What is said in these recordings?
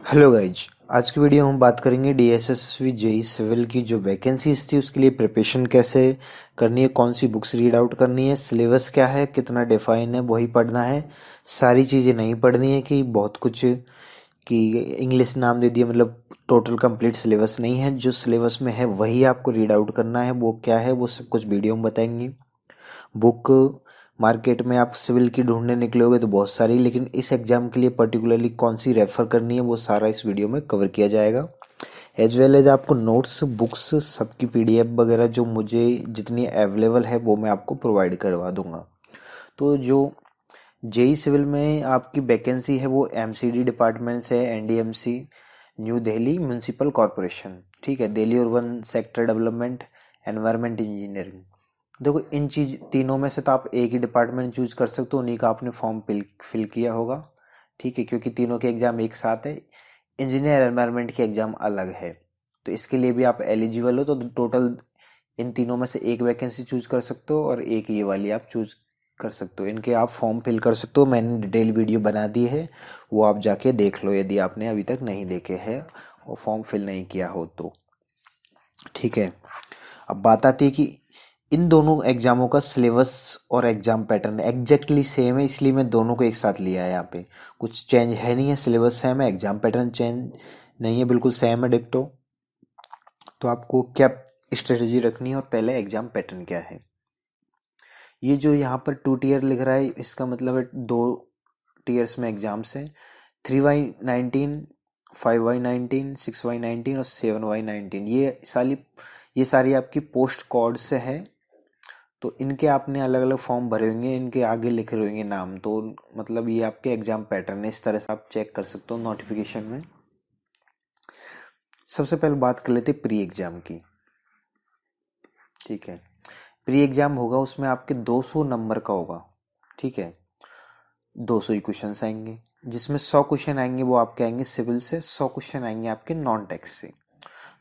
Hello guys. आज की video हम बात करेंगे डीएसएसबी जेई सिविल की जो वैकेंसीज थी उसके लिए प्रिपरेशन कैसे करनी है, कौन सी बुक्स रीड आउट करनी है, सिलेबस क्या है, कितना डिफाइन है वही पढ़ना है। सारी चीज़ें नहीं पढ़नी है कि बहुत कुछ कि इंग्लिश नाम दे दिया मतलब टोटल कंप्लीट सिलेबस नहीं है। जो सिलेबस में है वही आपको रीड आउट करना है। वो क्या है वो सब कुछ वीडियो में बताएंगे। बुक मार्केट में आप सिविल की ढूंढने निकलोगे तो बहुत सारी, लेकिन इस एग्जाम के लिए पर्टिकुलरली कौन सी रेफर करनी है वो सारा इस वीडियो में कवर किया जाएगा। एज वेल एज आपको नोट्स बुक्स सबकी पीडीएफ वगैरह जो मुझे जितनी अवेलेबल है वो मैं आपको प्रोवाइड करवा दूंगा। तो जो जेई सिविल में आपकी वैकेंसी है वो एमसीडी डिपार्टमेंट से है, NDMC new Delhi municipal corporation, ठीक है, Delhi urban sector development, environment engineering. देखो इन चीज तीनों में से तो आप एक ही डिपार्टमेंट चूज कर सकते हो, उन्हीं का आपने फॉर्म फिल किया होगा, ठीक है, क्योंकि तीनों के एग्जाम एक साथ है। इंजीनियर एनवायरमेंट के एग्जाम अलग है, तो इसके लिए भी आप एलिजिबल हो तो टोटल इन तीनों में से एक वैकेंसी चूज कर सकते हो और एक ये वाली आप चूज कर सकते हो। इनके आप फॉर्म फिल कर सकते हो, मैंने डिटेल वीडियो बना दी है, वो आप जाके देख लो यदि आपने अभी तक नहीं देखे हैं और फॉर्म फिल नहीं किया हो तो, ठीक है। अब बात आती है कि इन दोनों एग्जामों का सिलेबस और एग्जाम पैटर्न एग्जैक्टली सेम है, इसलिए मैं दोनों को एक साथ लिया है। यहाँ पे कुछ चेंज है नहीं है, सिलेबस सेम है, एग्जाम पैटर्न चेंज नहीं है, बिल्कुल सेम है डिक्टो। तो आपको क्या स्ट्रेटेजी रखनी है और पहले एग्जाम पैटर्न क्या है। ये जो यहाँ पर 2 टीयर लिख रहा है इसका मतलब है 2 टीयर्स में एग्जाम्स है। 3Y19, 5Y19, 6Y19 और 7Y19, ये सारी आपकी पोस्ट कॉड से है। तो इनके आपने अलग अलग फॉर्म भरे होंगे, इनके आगे लिखे होंगे नाम, तो मतलब ये आपके एग्जाम पैटर्न है। इस तरह से आप चेक कर सकते हो नोटिफिकेशन में। सबसे पहले बात कर लेते प्री एग्जाम की, ठीक है। प्री एग्जाम होगा उसमें आपके 200 नंबर का होगा, ठीक है। 200 ही क्वेश्चन आएंगे, जिसमें 100 क्वेश्चन आएंगे वो आपके आएंगे सिविल से, 100 क्वेश्चन आएंगे आपके नॉन टेक से।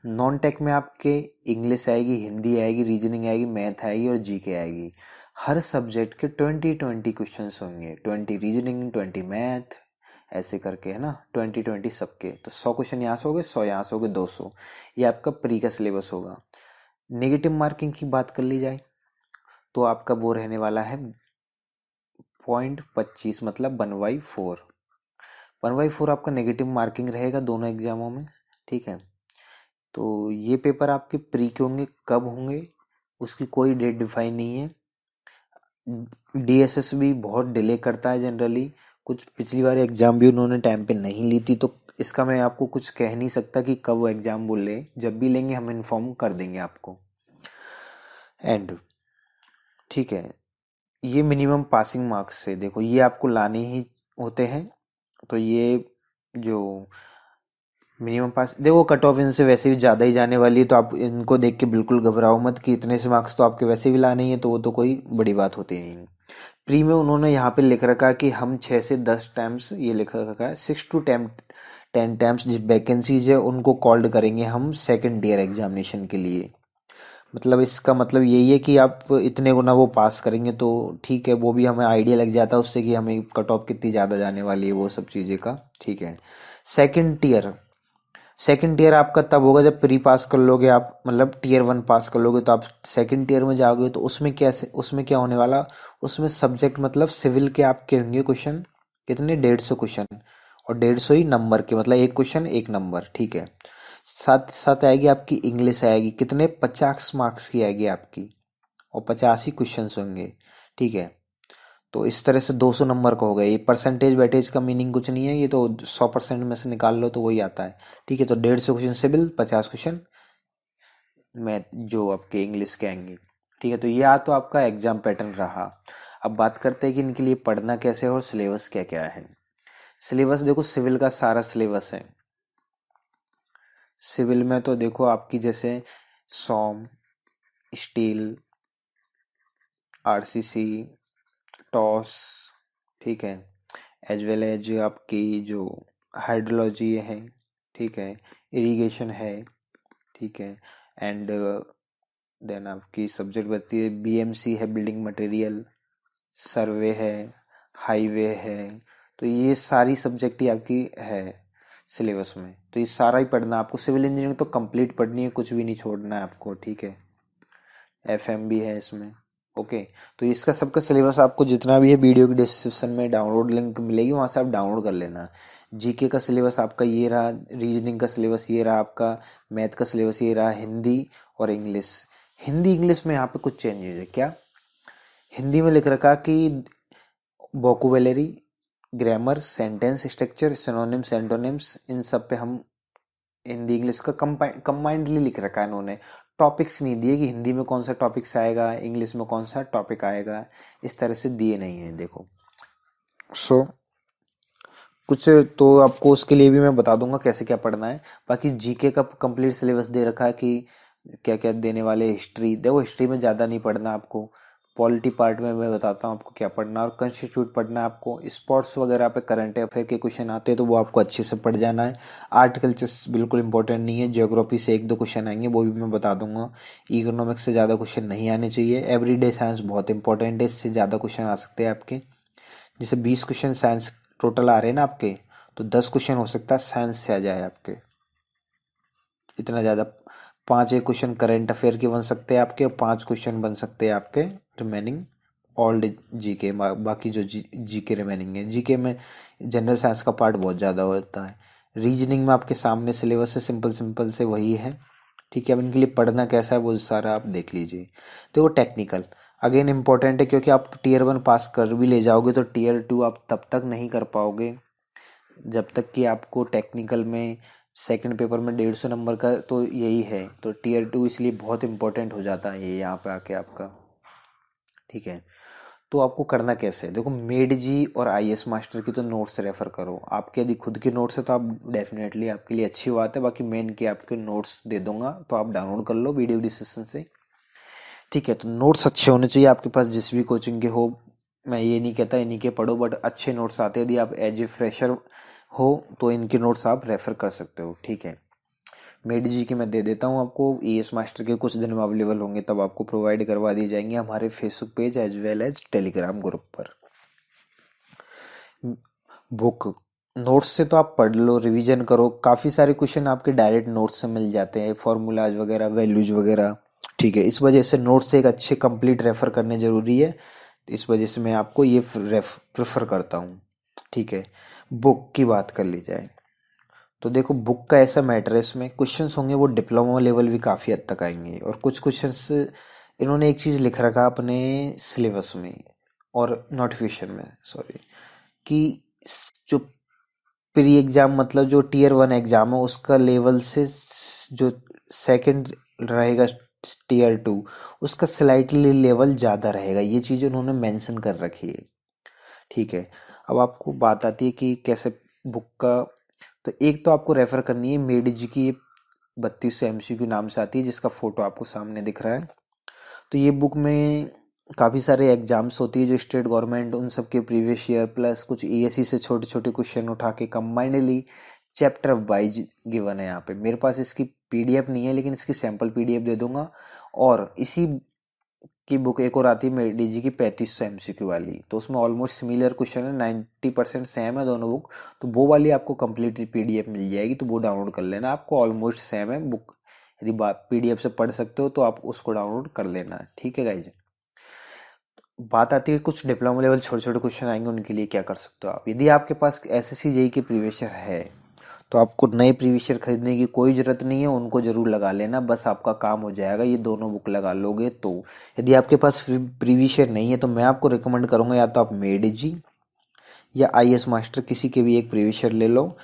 नॉन टेक में आपके इंग्लिश आएगी, हिंदी आएगी, रीजनिंग आएगी, मैथ आएगी और जीके आएगी। हर सब्जेक्ट के 20-20 क्वेश्चन होंगे, 20 रीजनिंग 20 मैथ, ऐसे करके है ना, 20-20 सबके। तो 100 क्वेश्चन यहाँ से हो गए, 100 यहाँ से हो गए, 200। ये आपका प्री का सिलेबस होगा। नेगेटिव मार्किंग की बात कर ली जाए तो आपका वो रहने वाला है 0.25, मतलब 1/4। 1/4 आपका नेगेटिव मार्किंग रहेगा दोनों एग्जामों में, ठीक है। तो ये पेपर आपके प्री के होंगे, कब होंगे उसकी कोई डेट डिफाइन नहीं है। डीएसएस भी बहुत डिले करता है जनरली, कुछ पिछली बार एग्जाम भी उन्होंने टाइम पे नहीं ली थी, तो इसका मैं आपको कुछ कह नहीं सकता कि कब वो एग्जाम वो ले, जब भी लेंगे हम इन्फॉर्म कर देंगे आपको। एंड ठीक है, ये मिनिमम पासिंग मार्क्स से देखो ये आपको लाने ही होते हैं। तो ये जो मिनिमम पास देखो, कट ऑफ इनसे वैसे भी ज़्यादा ही जाने वाली है, तो आप इनको देख के बिल्कुल घबराओ मत कि इतने से मार्क्स तो आपके वैसे भी लाने ही है, तो वो तो कोई बड़ी बात होती नहीं। प्री में उन्होंने यहाँ पे लिख रखा है कि हम 6 से 10 टाइम्स, ये लिख रखा है 6 to 10 टाइम्स जिस वैकेंसीज है उनको कॉल्ड करेंगे हम सेकेंड ईयर एग्जामिनेशन के लिए। मतलब इसका मतलब यही है कि आप इतने गुना वो पास करेंगे तो ठीक है, वो भी हमें आइडिया लग जाता है उससे कि हमें कट ऑफ कितनी ज़्यादा जाने वाली है वो सब चीज़ें का, ठीक है। सेकंड टीयर सेकंड टीयर आपका तब होगा जब प्री पास कर लोगे आप, मतलब टीयर 1 पास कर लोगे तो आप सेकंड टीयर में जाओगे। तो उसमें क्या होने वाला, उसमें सब्जेक्ट मतलब सिविल के आपके होंगे क्वेश्चन कितने, 150 क्वेश्चन, और 150 ही नंबर के, मतलब एक क्वेश्चन एक नंबर, ठीक है। साथ साथ आएगी आपकी इंग्लिश, आएगी कितने, 50 मार्क्स की आएगी आपकी, और 50 ही क्वेश्चन होंगे, ठीक है। तो इस तरह से 200 नंबर का हो गया। ये परसेंटेज वेटेज का मीनिंग कुछ नहीं है, ये तो 100% में से निकाल लो तो वही आता है, ठीक है। तो 150 क्वेश्चन सिविल, 50 क्वेश्चन मैथ जो आपके इंग्लिश के आएंगे, ठीक है। तो ये तो आपका एग्जाम पैटर्न रहा। अब बात करते हैं कि इनके लिए पढ़ना कैसे है और सिलेबस क्या क्या है। सिलेबस देखो, सिविल का सारा सिलेबस है। सिविल में तो देखो आपकी जैसे सॉम, स्टील, आरसीसी, टॉस, ठीक है, एज वेल एज आपकी जो हाइड्रोलॉजी है, ठीक है, इरिगेशन है, ठीक है। एंड देन आपकी सब्जेक्ट बनती है बीएमसी है, बिल्डिंग मटेरियल, सर्वे है, हाईवे है। तो ये सारी सब्जेक्ट ही आपकी है। सिलेबस में, तो ये सारा ही पढ़ना है आपको। सिविल इंजीनियरिंग तो कंप्लीट पढ़नी है, कुछ भी नहीं छोड़ना है आपको, ठीक है। एफएम भी है इसमें, ओके। तो इसका सबका सिलेबस आपको जितना भी है वीडियो की डिस्क्रिप्शन में डाउनलोड लिंक मिलेगी, वहाँ से आप डाउनलोड कर लेना। जीके का सिलेबस आपका ये रहा, रीजनिंग का सिलेबस ये रहा आपका, मैथ का सिलेबस ये रहा, हिंदी और इंग्लिश। हिंदी इंग्लिश में यहाँ पे कुछ चेंजेस है क्या? हिंदी में लिख रखा कि vocabulary, grammar, sentence structure, synonyms, antonyms, इन सब पे हम हिंदी इंग्लिश का कंबाइंडली लिख रखा है इन्होंने। टॉपिक्स नहीं दिए कि हिंदी में कौन सा टॉपिक्स आएगा, इंग्लिश में कौन सा टॉपिक आएगा, इस तरह से दिए नहीं है, देखो। सो कुछ तो आपको उसके लिए भी मैं बता दूंगा कैसे क्या पढ़ना है। बाकी जीके का कंप्लीट सिलेबस दे रखा है कि क्या क्या देने वाले। हिस्ट्री देखो, हिस्ट्री में ज़्यादा नहीं पढ़ना आपको। पॉलिटी पार्ट में मैं बताता हूँ आपको क्या पढ़ना, और कंस्टिट्यूट पढ़ना है आपको। स्पोर्ट्स वगैरह पे करंट अफेयर के क्वेश्चन आते हैं तो वो आपको अच्छे से पढ़ जाना है। आर्टिकल्चर्स बिल्कुल इंपॉर्टेंट नहीं है। ज्योग्राफी से 1-2 क्वेश्चन आएंगे, वो भी मैं बता दूंगा। इकोनॉमिक्स से ज़्यादा क्वेश्चन नहीं आने चाहिए। एवरीडे साइंस बहुत इंपॉर्टेंट है, इससे ज़्यादा क्वेश्चन आ सकते हैं आपके। जैसे 20 क्वेश्चन साइंस टोटल आ रहे हैं ना आपके, तो 10 क्वेश्चन हो सकता है साइंस से आ जाए आपके, इतना ज़्यादा। 5 क्वेश्चन करंट अफेयर के बन सकते हैं आपके, और 5 क्वेश्चन बन सकते हैं आपके रिमेनिंग ओल्ड जीके। बाकी जो जीके रिमेनिंग है, जीके में जनरल साइंस का पार्ट बहुत ज़्यादा होता है। रीजनिंग में आपके सामने सिलेबस है, सिंपल सिंपल से वही है, ठीक है। अब इनके लिए पढ़ना कैसा है वो सारा आप देख लीजिए। तो वो टेक्निकल अगेन इंपॉर्टेंट है, क्योंकि आप टियर 1 पास कर भी ले जाओगे तो टियर 2 आप तब तक नहीं कर पाओगे जब तक कि आपको टेक्निकल में सेकंड पेपर में 150 नंबर का तो यही है। तो टियर 2 इसलिए बहुत इंपॉर्टेंट हो जाता है ये यहाँ पे आके आपका, ठीक है। तो आपको करना कैसे है, देखो मेड जी और आईएएस मास्टर की तो नोट्स रेफर करो। आपके यदि खुद के नोट्स है तो आप डेफिनेटली आपके लिए अच्छी बात है। बाकी मैं इनके आपके नोट्स दे दूंगा, तो आप डाउनलोड कर लो वीडियो डिस्क्रिप्शन से, ठीक है। तो नोट्स अच्छे होने चाहिए आपके पास, जिस भी कोचिंग के हो। मैं ये नहीं कहता इन्हीं के पढ़ो, बट अच्छे नोट्स आते हैं। यदि आप एज ए फ्रेशर हो तो इनके नोट्स आप रेफर कर सकते हो, ठीक है। मेड जी की मैं दे देता हूँ आपको। ईएस मास्टर के कुछ दिन में अवेलेबल होंगे तब आपको प्रोवाइड करवा दी जाएंगे हमारे Facebook page as well as Telegram group पर। बुक नोट्स से तो आप पढ़ लो, रिवीजन करो। काफ़ी सारे क्वेश्चन आपके डायरेक्ट नोट्स से मिल जाते हैं, फॉर्मूलाज वगैरह, वैल्यूज वगैरह, ठीक है। इस वजह से नोट्स से एक अच्छे कंप्लीट रेफर करने जरूरी है। इस वजह से मैं आपको ये प्रेफर करता हूँ, ठीक है। बुक की बात कर ली जाए तो देखो, बुक का ऐसा मैटर है, इसमें क्वेश्चंस होंगे वो डिप्लोमा लेवल भी काफ़ी हद तक आएंगे। और कुछ क्वेश्चंस इन्होंने एक चीज़ लिख रखा अपने सिलेबस में और नोटिफिकेशन में, सॉरी, कि जो प्री एग्जाम मतलब जो टियर 1 एग्जाम है उसका लेवल से जो सेकंड रहेगा टियर 2, उसका स्लाइटली लेवल ज़्यादा रहेगा। ये चीज़ उन्होंने मेंशन कर रखी है, ठीक है। अब आपको बात आती है कि कैसे बुक का, तो एक तो आपको रेफर करनी है मेडी जी की 3200 MCQ नाम से आती है, जिसका फोटो आपको सामने दिख रहा है। तो ये बुक में काफ़ी सारे एग्जाम्स होती है जो स्टेट गवर्नमेंट, उन सब के प्रीवियस ईयर प्लस कुछ ESE से छोटे छोटे क्वेश्चन उठा के कंबाइंडली चैप्टर वाइज गिवन है यहाँ पे। मेरे पास इसकी PDF नहीं है, लेकिन इसकी सैम्पल PDF दे दूंगा। और इसी की बुक एक और आती है मेडी जी की 3500 MCQ वाली, तो उसमें ऑलमोस्ट सिमिलर क्वेश्चन है, 90% सेम है दोनों बुक। तो वो वाली आपको कंप्लीट PDF मिल जाएगी, तो वो डाउनलोड कर लेना। आपको ऑलमोस्ट सेम है बुक, यदि PDF से पढ़ सकते हो तो आप उसको डाउनलोड कर लेना, ठीक है गाइज। बात आती है कुछ डिप्लोमा लेवल छोटे छोटे क्वेश्चन आएंगे, उनके लिए क्या कर सकते हो आप। यदि आपके पास SSC JEE की प्रीवियस ईयर है तो आपको नए प्रीवियस ईयर खरीदने की कोई ज़रूरत नहीं है, उनको ज़रूर लगा लेना, बस आपका काम हो जाएगा। ये दोनों बुक लगा लोगे तो। यदि आपके पास प्रीवियस ईयर नहीं है तो मैं आपको रिकमेंड करूँगा या तो आप मेड जी या IAS मास्टर किसी के भी एक प्रीवियस ईयर ले लो,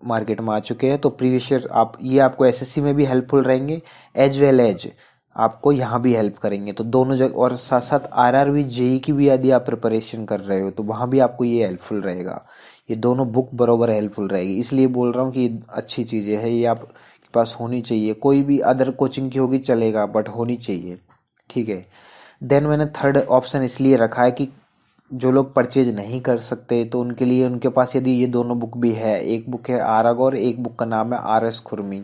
मार्केट में आ चुके हैं। तो प्रीवियस ईयर आप ये आपको SSC में भी हेल्पफुल रहेंगे, एज वेल एज आपको यहाँ भी हेल्प करेंगे। तो दोनों जगह, और साथ साथ RRB JEE की भी यदि आप प्रिपरेशन कर रहे हो तो वहाँ भी आपको ये हेल्पफुल रहेगा। ये दोनों बुक बराबर हेल्पफुल रहेगी, इसलिए बोल रहा हूँ कि अच्छी चीज़ें है, ये आपके पास होनी चाहिए। कोई भी अदर कोचिंग की होगी चलेगा, बट होनी चाहिए, ठीक है। देन मैंने थर्ड ऑप्शन इसलिए रखा है कि जो लोग परचेज नहीं कर सकते तो उनके लिए, उनके पास यदि ये दोनों बुक भी है, एक बुक है आरग और एक बुक का नाम है RS खुरमी,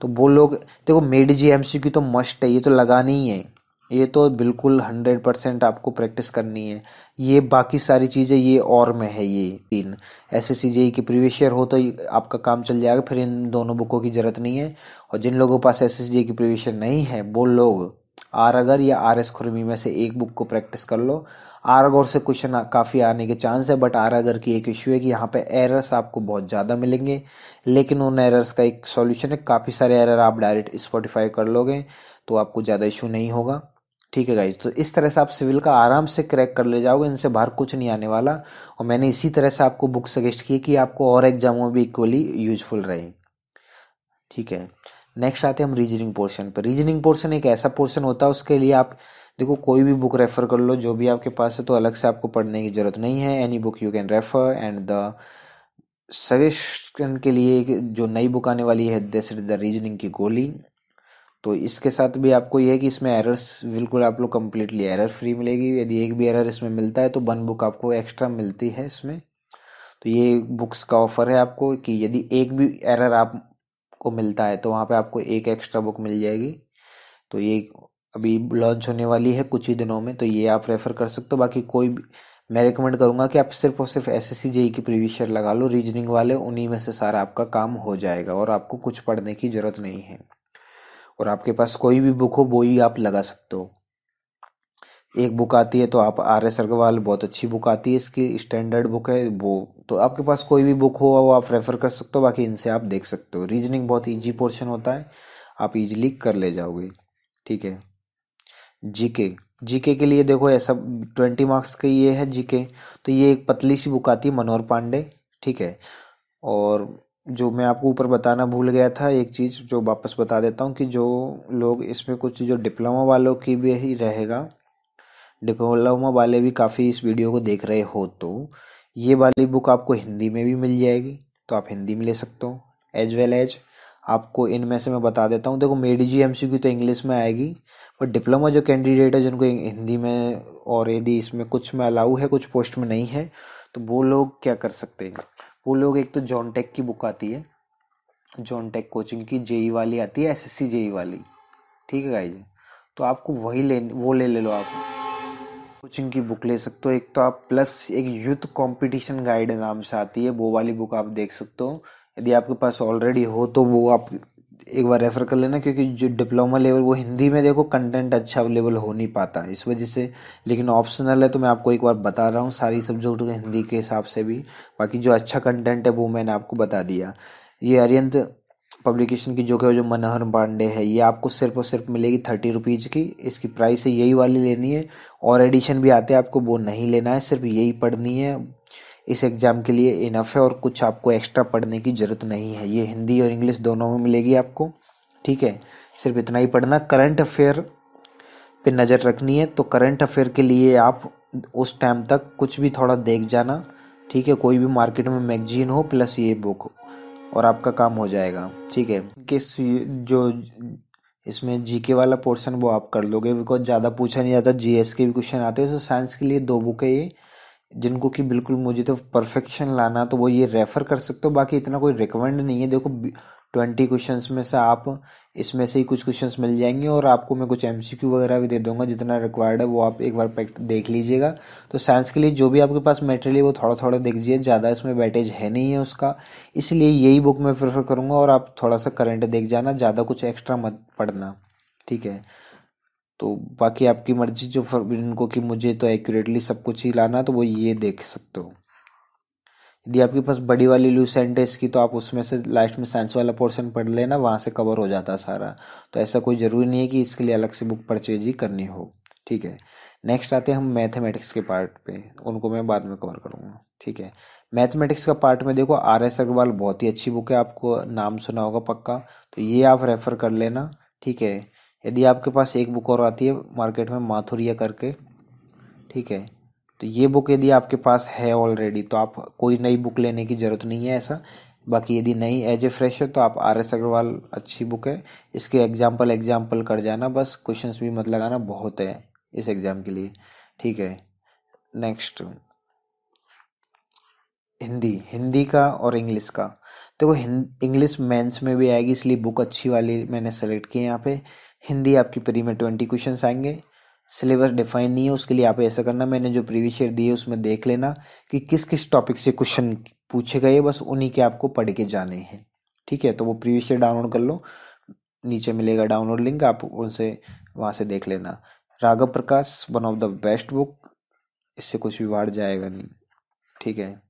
तो वो लोग देखो मेड जी MCQ तो मस्ट है, ये तो लगानी ही है। ये तो बिल्कुल 100% आपको प्रैक्टिस करनी है। ये बाकी सारी चीज़ें ये और में है, ये तीन एसएससी जेई की प्रीवियस ईयर हो तो आपका काम चल जाएगा, फिर इन दोनों बुकों की जरूरत नहीं है। और जिन लोगों के पास एसएससी जेई की प्रीवियस ईयर नहीं है वो लोग आर अगर या आर एस खुरमी में से एक बुक को प्रैक्टिस कर लो। आर अगर से क्वेश्चन काफ़ी आने के चांस है, बट आर अगर की एक इश्यू है कि यहाँ पे एरर्स आपको बहुत ज़्यादा मिलेंगे, लेकिन उन एरर्स का एक सॉल्यूशन है, काफ़ी सारे एरर आप डायरेक्ट स्पॉटिफाई कर लोगे तो आपको ज़्यादा इशू नहीं होगा। ठीक है गाइज, तो इस तरह से आप सिविल का आराम से क्रैक कर ले जाओगे, इनसे बाहर कुछ नहीं आने वाला। और मैंने इसी तरह से आपको बुक सजेस्ट की कि आपको और एग्जामों में भी इक्वली यूजफुल रहे। ठीक है, नेक्स्ट आते हैं हम रीजनिंग पोर्शन पर। रीजनिंग पोर्शन एक ऐसा पोर्शन होता है, उसके लिए आप देखो कोई भी बुक रेफर कर लो जो भी आपके पास है, तो अलग से आपको पढ़ने की जरूरत नहीं है। Any book you can refer. And the suggestion के लिए जो नई बुक आने वाली है, दिस इज द रीजनिंग की गोली। तो इसके साथ भी आपको ये है कि इसमें एरर्स बिल्कुल आप लोग कम्प्लीटली एरर फ्री मिलेगी। यदि एक भी एरर इसमें मिलता है तो वन बुक आपको एक्स्ट्रा मिलती है इसमें। तो ये बुक्स का ऑफर है आपको कि यदि एक भी एरर आपको मिलता है तो वहाँ पे आपको एक एक्स्ट्रा बुक मिल जाएगी। तो ये अभी लॉन्च होने वाली है कुछ ही दिनों में, तो ये आप रेफर कर सकते हो। बाकी कोई भी मैं रिकमेंड करूंगा कि आप सिर्फ और सिर्फ एसएससी जेई की प्रीवियस ईयर लगा लो, रीजनिंग वाले, उन्हीं में से सारा आपका काम हो जाएगा और आपको कुछ पढ़ने की जरूरत नहीं है। और आपके पास कोई भी बुक हो वो ही आप लगा सकते हो। एक बुक आती है तो आप आर एस अग्रवाल, बहुत अच्छी बुक आती है, इसकी स्टैंडर्ड बुक है वो। तो आपके पास कोई भी बुक हो वो आप रेफर कर सकते हो, बाकी इनसे आप देख सकते हो। रीजनिंग बहुत इजी पोर्शन होता है, आप इजीली कर ले जाओगे। ठीक है, जीके। जीके के लिए देखो ऐसा 20 मार्क्स का ये है जीके। तो ये एक पतली सी बुक आती है, मनोहर पांडे। ठीक है, और जो मैं आपको ऊपर बताना भूल गया था एक चीज़ जो वापस बता देता हूँ, कि जो लोग इसमें कुछ जो डिप्लोमा वालों की भी ही रहेगा, डिप्लोमा वाले भी काफ़ी इस वीडियो को देख रहे हो तो ये वाली बुक आपको हिंदी में भी मिल जाएगी, तो आप हिंदी में ले सकते हो। एज वेल एज आपको इनमें से मैं बता देता हूँ, देखो मेडीजी एमसीक्यू तो इंग्लिश में आएगी, पर डिप्लोमा जो कैंडिडेट है जिनको हिंदी में, और यदि इसमें कुछ में अलाउ है कुछ पोस्ट में नहीं है, तो वो लोग क्या कर सकते हैं। वो लोग एक तो जॉन टेक की बुक आती है, जॉन टेक कोचिंग की जेई वाली आती है, एसएससी जेई वाली। ठीक है गाइज, तो आपको वही वो ले लो आप, कोचिंग की बुक ले सकते हो। एक तो आप प्लस एक यूथ कंपटीशन गाइड नाम से आती है, वो वाली बुक आप देख सकते हो। यदि आपके पास ऑलरेडी हो तो वो आप एक बार रेफर कर लेना, क्योंकि जो डिप्लोमा लेवल वो हिंदी में देखो कंटेंट अच्छा अवेलेबल हो नहीं पाता इस वजह से, लेकिन ऑप्शनल है तो मैं आपको एक बार बता रहा हूँ सारी सब्जेक्ट को हिंदी के हिसाब से भी। बाकी जो अच्छा कंटेंट है वो मैंने आपको बता दिया। ये अरियंत पब्लिकेशन की जो मनोहर पांडे है, ये आपको सिर्फ और सिर्फ मिलेगी 30 रुपीज़ की। इसकी प्राइस है, यही वाली लेनी है। और एडिशन भी आते हैं, आपको वो नहीं लेना है, सिर्फ यही पढ़नी है। इस एग्जाम के लिए इनफ है और कुछ आपको एक्स्ट्रा पढ़ने की जरूरत नहीं है। ये हिंदी और इंग्लिश दोनों में मिलेगी आपको। ठीक है, सिर्फ इतना ही पढ़ना। करंट अफेयर पे नज़र रखनी है, तो करंट अफेयर के लिए आप उस टाइम तक कुछ भी थोड़ा देख जाना। ठीक है, कोई भी मार्केट में मैगजीन हो प्लस ये बुक हो, और आपका काम हो जाएगा। ठीक है, किस जो इसमें जीके वाला पोर्शन वो आप कर लोगे, बिकॉज ज़्यादा पूछा नहीं जाता, जीएस के भी क्वेश्चन आते हैं। तो साइंस के लिए दो बुक है ये, जिनको कि बिल्कुल मुझे तो परफेक्शन लाना, तो वो ये रेफर कर सकते हो। बाकी इतना कोई रिकमेंड नहीं है। देखो 20 क्वेश्चंस में से आप इसमें से ही कुछ क्वेश्चंस मिल जाएंगे, और आपको मैं कुछ एमसीक्यू वगैरह भी दे दूंगा, जितना रिक्वायर्ड है वो आप एक बार देख लीजिएगा। तो साइंस के लिए जो भी आपके पास मटेरियल है वो थोड़ा थोड़ा देख लीजिए, ज़्यादा इसमें वेटेज है नहीं है उसका, इसलिए यही बुक मैं प्रेफर करूँगा। और आप थोड़ा सा करंट देख जाना, ज़्यादा कुछ एक्स्ट्रा मत पढ़ना। ठीक है, तो बाकी आपकी मर्जी, जो इनको कि मुझे तो एक्यूरेटली सब कुछ ही लाना, तो वो ये देख सकते हो। यदि आपके पास बड़ी वाली लूसेंट है इसकी, तो आप उसमें से लास्ट में साइंस वाला पोर्शन पढ़ लेना, वहाँ से कवर हो जाता है सारा। तो ऐसा कोई ज़रूरी नहीं है कि इसके लिए अलग से बुक परचेज ही करनी हो। ठीक है, नेक्स्ट आते हैं हम मैथमेटिक्स के पार्ट पे, उनको मैं बाद में कवर करूँगा। ठीक है, मैथमेटिक्स का पार्ट में देखो आर एस अग्रवाल बहुत ही अच्छी बुक है, आपको नाम सुना होगा पक्का, तो ये आप रेफर कर लेना। ठीक है, यदि आपके पास एक बुक और आती है मार्केट में, माथुरिया करके। ठीक है, तो ये बुक यदि आपके पास है ऑलरेडी तो आप कोई नई बुक लेने की ज़रूरत नहीं है ऐसा। बाकी यदि नहीं, एज ए फ्रेशर, तो आप आर एस अग्रवाल अच्छी बुक है, इसके एग्जाम्पल कर जाना, बस क्वेश्चंस भी मत लगाना, बहुत है इस एग्ज़ाम के लिए। ठीक है, नेक्स्ट हिंदी, हिंदी का और इंग्लिश का। देखो इंग्लिश मेंस में भी आएगी, इसलिए बुक अच्छी वाली मैंने सेलेक्ट की है यहाँ पे। हिंदी आपकी प्री में 20 क्वेश्चंस आएंगे, सिलेबस डिफाइन नहीं है, उसके लिए आप ऐसा करना, मैंने जो प्रीवियस ईयर दिए उसमें देख लेना कि किस किस टॉपिक से क्वेश्चन पूछे गए, बस उन्हीं के आपको पढ़ के जाने हैं। ठीक है, तो वो प्रीवियस ईयर डाउनलोड कर लो, नीचे मिलेगा डाउनलोड लिंक, आप उनसे वहां से देख लेना। Raghav Prakash one of the best book, इससे कुछ भी बाहर जाएगा नहीं। ठीक है,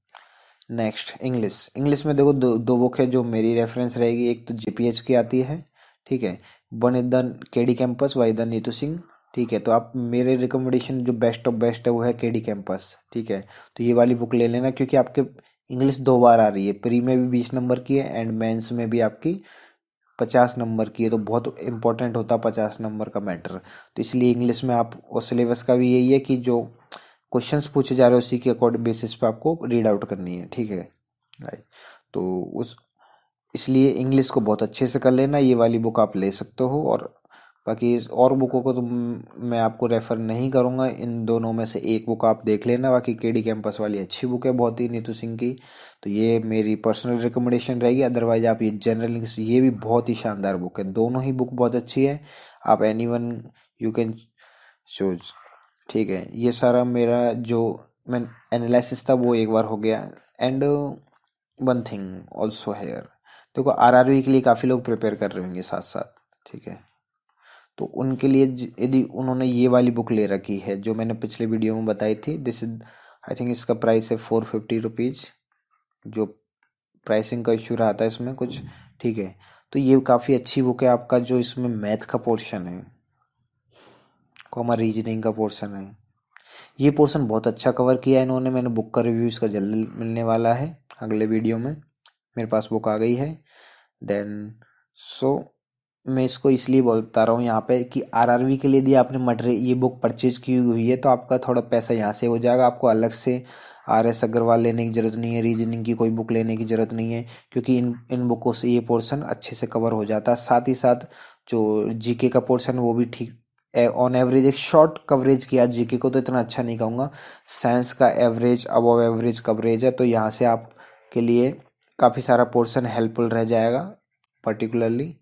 नेक्स्ट इंग्लिश। इंग्लिश में देखो दो बुक है जो मेरी रेफरेंस रहेगी, एक तो जेपीएच की आती है, ठीक है, one is the KD campus by the Neetu Singh. ठीक है, तो आप मेरे रिकमेंडेशन जो बेस्ट ऑफ बेस्ट है वो है केडी कैंपस। ठीक है, तो ये वाली बुक ले लेना, क्योंकि आपके इंग्लिश 2 बार आ रही है, प्री में भी 20 नंबर की है एंड मेंस में भी आपकी 50 नंबर की है, तो बहुत इंपॉर्टेंट होता है 50 नंबर का मैटर। तो इसलिए इंग्लिश में आप, और सिलेबस का भी यही है कि जो क्वेश्चंस पूछे जा रहे हैं उसी के अकॉर्डिंग बेसिस पे आपको रीड आउट करनी है। ठीक है राइट, तो उस इसलिए इंग्लिश को बहुत अच्छे से कर लेना, ये वाली बुक आप ले सकते हो। और बाकी और बुकों को तो मैं आपको रेफर नहीं करूंगा, इन दोनों में से एक बुक आप देख लेना। बाकी केडी कैंपस वाली अच्छी बुक है बहुत ही, नीतू सिंह की, तो ये मेरी पर्सनल रिकमेंडेशन रहेगी। अदरवाइज आप ये जनरल इंग्लिश, ये भी बहुत ही शानदार बुक है, दोनों ही बुक बहुत अच्छी है, आप एनीवन यू कैन चूज। ठीक है, ये सारा मेरा जो मैं एनालिसिस था वो एक बार हो गया। And one thing also here, देखो आरआरबी के लिए काफ़ी लोग प्रिपेयर कर रहे होंगे साथ साथ। ठीक है, तो उनके लिए यदि उन्होंने ये वाली बुक ले रखी है जो मैंने पिछले वीडियो में बताई थी, दिस इज आई थिंक इसका प्राइस है 450 रुपीज़, जो प्राइसिंग का इशू रहा था इसमें कुछ। ठीक है, तो ये काफ़ी अच्छी बुक है आपका, जो इसमें मैथ का पोर्शन है, कॉमा रीजनिंग का पोर्शन है, ये पोर्शन बहुत अच्छा कवर किया है इन्होंने। मैंने बुक का रिव्यू इसका जल्दी मिलने वाला है अगले वीडियो में, मेरे पास बुक आ गई है। देन सो मैं इसको इसलिए बोलता रहा हूँ यहाँ पे कि आरआरबी के लिए यदि आपने मटेरियल ये बुक परचेज की हुई है तो आपका थोड़ा पैसा यहाँ से हो जाएगा, आपको अलग से आर एस अग्रवाल लेने की जरूरत नहीं है, रीजनिंग की कोई बुक लेने की जरूरत नहीं है, क्योंकि इन बुकों से ये पोर्शन अच्छे से कवर हो जाता है। साथ ही साथ जो जीके का पोर्शन वो भी ठीक ऑन एवरेज, एक शॉर्ट कवरेज किया, जीके को तो इतना अच्छा नहीं कहूँगा, साइंस का एवरेज अबव एवरेज कवरेज है, तो यहाँ से आपके लिए काफ़ी सारा पोर्शन हेल्पफुल रह जाएगा पर्टिकुलरली,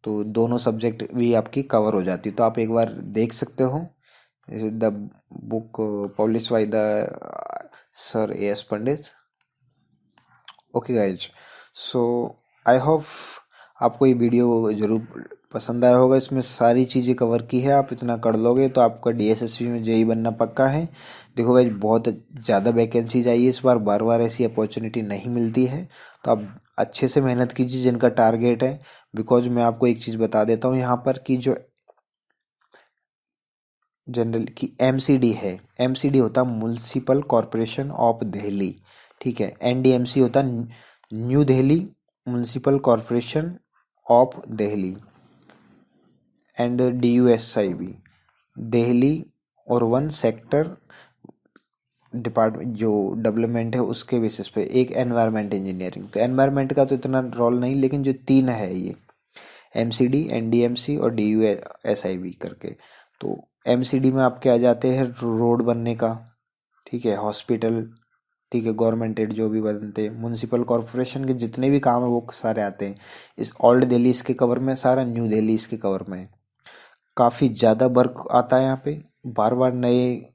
तो दोनों सब्जेक्ट भी आपकी कवर हो जाती, तो आप एक बार देख सकते हो। The book publish by the sir A S Pandit. Okay guys, so I hope आपको ये वीडियो जरूर पसंद आया होगा, इसमें सारी चीज़ें कवर की है, आप इतना कर लोगे तो आपका डीएसएसबी में जेई बनना पक्का है। देखो गाइज, बहुत ज़्यादा वैकेंसीज आई है इस बार, बार बार ऐसी अपॉर्चुनिटी नहीं मिलती है, तो आप अच्छे से मेहनत कीजिए जिनका टारगेट है। बिकॉज मैं आपको एक चीज़ बता देता हूँ यहाँ पर कि जो जनरल की एमसीडी है, एमसीडी होता म्युनिसिपल कॉरपोरेशन ऑफ दिल्ली। ठीक है, एनडीएमसी होता new Delhi municipal corporation of Delhi, and DUSIB Delhi और वन सेक्टर डिपार्टमेंट जो डेवलपमेंट है उसके बेसिस पे, एक एनवायरमेंट इंजीनियरिंग, तो एनवायरमेंट का तो इतना रोल नहीं, लेकिन जो तीन है ये एमसीडी एनडीएमसी और डीयूएसआईबी करके, तो एमसीडी में आपके आ जाते हैं रोड बनने का, ठीक है, हॉस्पिटल, ठीक है, गवर्नमेंट एड जो भी बनते हैं, म्यूनसिपल कॉरपोरेशन के जितने भी काम है वो सारे आते हैं। इस ओल्ड दिल्ली इसके कवर में, सारा न्यू दिल्ली इसके कवर में, काफ़ी ज़्यादा वर्क आता है यहाँ पे, बार बार नए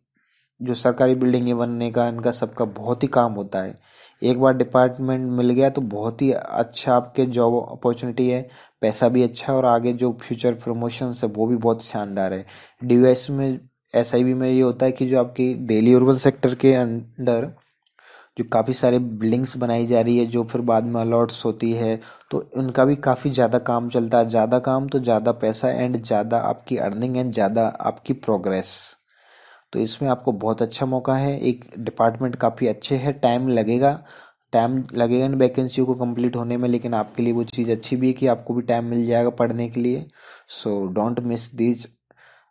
जो सरकारी बिल्डिंगें बनने का, इनका सबका बहुत ही काम होता है। एक बार डिपार्टमेंट मिल गया तो बहुत ही अच्छा आपके जॉब अपॉर्चुनिटी है, पैसा भी अच्छा है, और आगे जो फ्यूचर प्रमोशन है वो भी बहुत शानदार है। डीयूएस में, एसआईबी में ये होता है कि जो आपकी दिल्ली अर्बन सेक्टर के अंडर जो काफ़ी सारे बिल्डिंग्स बनाई जा रही है जो फिर बाद में अलॉट्स होती है, तो उनका भी काफ़ी ज़्यादा काम चलता है, ज़्यादा काम तो ज़्यादा पैसा एंड ज़्यादा आपकी अर्निंग एंड ज़्यादा आपकी प्रोग्रेस, तो इसमें आपको बहुत अच्छा मौका है। एक डिपार्टमेंट काफ़ी अच्छे है, टाइम लगेगा इन वैकेंसी को कंप्लीट होने में, लेकिन आपके लिए वो चीज़ अच्छी भी है कि आपको भी टाइम मिल जाएगा पढ़ने के लिए। So don't miss these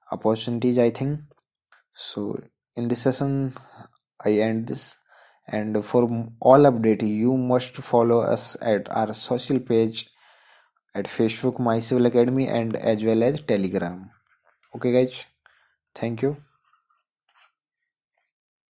opportunities I think. So in this session I end this, and for all update you must follow us at our social page at Facebook My Civil Academy and as well as Telegram. Okay guys, thank you.